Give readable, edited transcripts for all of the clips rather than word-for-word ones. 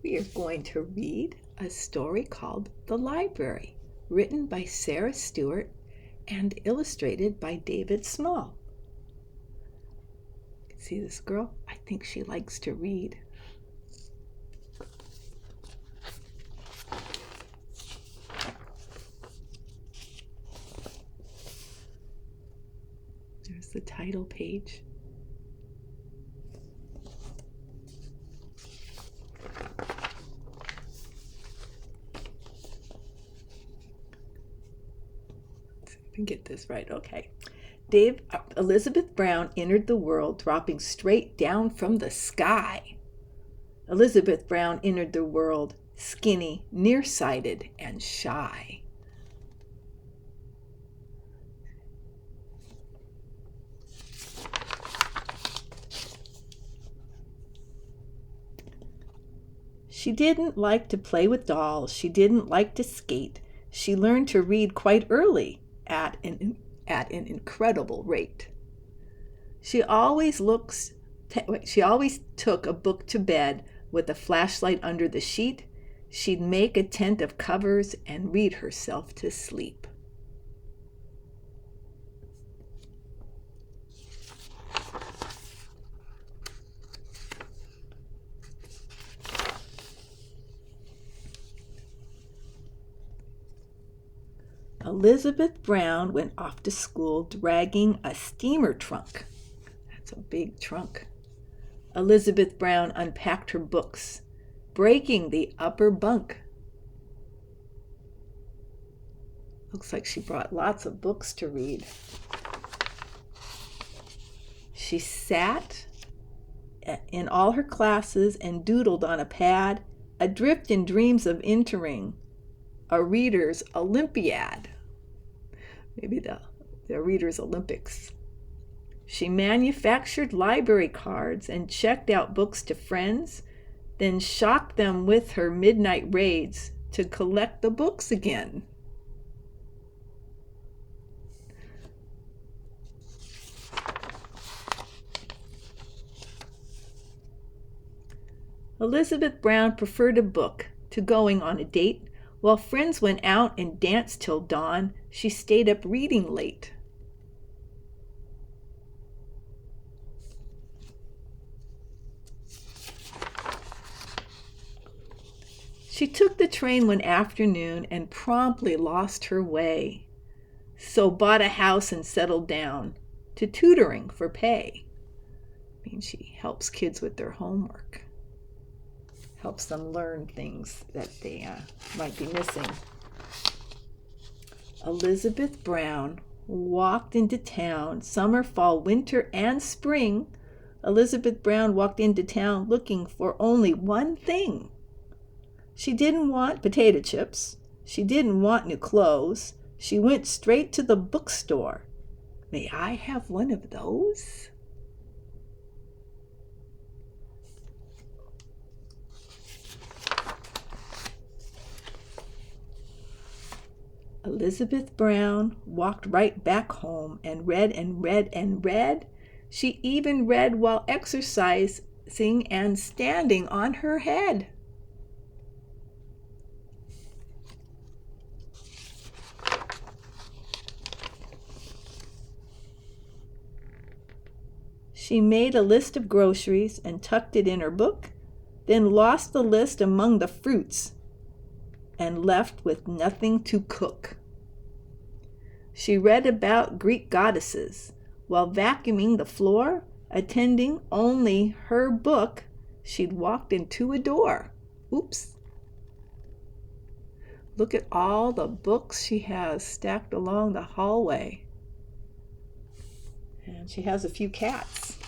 We are going to read a story called The Library, written by Sarah Stewart and illustrated by David Small. See this girl? I think she likes to read. There's the title page. Get this right. Okay. Elizabeth Brown entered the world dropping straight down from the sky. Elizabeth Brown entered the world skinny, nearsighted, and shy. She didn't like to play with dolls. She didn't like to skate. She learned to read quite early at an incredible rate. She always took a book to bed with a flashlight under the sheet. She'd make a tent of covers and read herself to sleep. Elizabeth Brown went off to school dragging a steamer trunk. That's a big trunk. Elizabeth Brown unpacked her books, breaking the upper bunk. Looks like she brought lots of books to read. She sat in all her classes and doodled on a pad, adrift in dreams of entering a Reader's Olympiad. Maybe the Reader's Olympics. She manufactured library cards and checked out books to friends, then shocked them with her midnight raids to collect the books again. Elizabeth Brown preferred a book to going on a date. While friends went out and danced till dawn, she stayed up reading late. She took the train one afternoon and promptly lost her way, so bought a house and settled down to tutoring for pay. I mean, she helps kids with their homework. Helps them learn things that they might be missing. Elizabeth Brown walked into town summer, fall, winter, and spring. Elizabeth Brown walked into town looking for only one thing. She didn't want potato chips. She didn't want new clothes. She went straight to the bookstore. May I have one of those? Elizabeth Brown walked right back home and read and read and read. She even read while exercising and standing on her head. She made a list of groceries and tucked it in her book, then lost the list among the fruits and left with nothing to cook. She read about Greek goddesses while vacuuming the floor, attending only her book. She'd walked into a door. Oops. Look at all the books she has stacked along the hallway. And she has a few cats.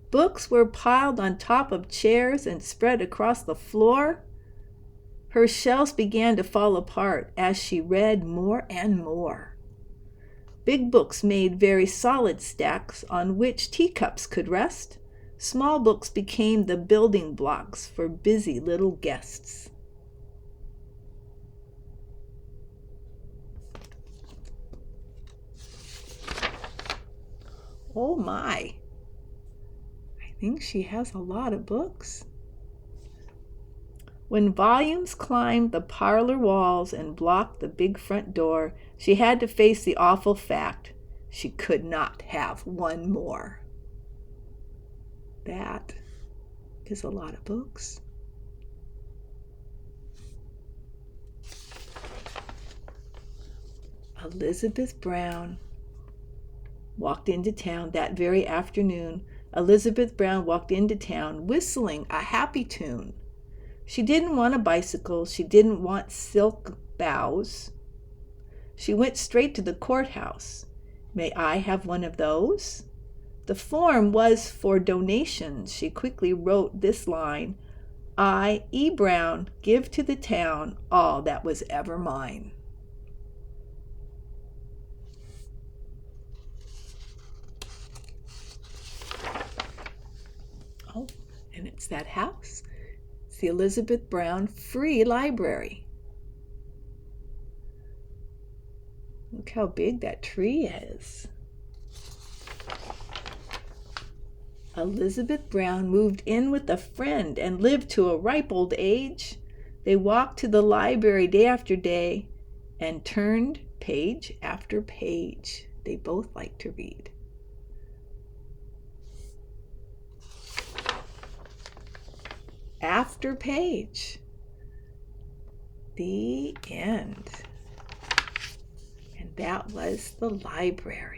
Books were piled on top of chairs and spread across the floor. Her shelves began to fall apart as she read more and more. Big books made very solid stacks on which teacups could rest. Small books became the building blocks for busy little guests. Oh my. I think she has a lot of books. When volumes climbed the parlor walls and blocked the big front door, she had to face the awful fact she could not have one more. That is a lot of books. Elizabeth Brown walked into town that very afternoon. Elizabeth Brown walked into town whistling a happy tune. She didn't want a bicycle. She didn't want silk bows. She went straight to the courthouse. May I have one of those? The form was for donations. She quickly wrote this line: I, E. Brown, give to the town all that was ever mine. Oh, and it's that house. It's the Elizabeth Brown Free Library. Look how big that tree is. Elizabeth Brown moved in with a friend and lived to a ripe old age. They walked to the library day after day and turned page after page. They both liked to read. After page. The end. And that was the library.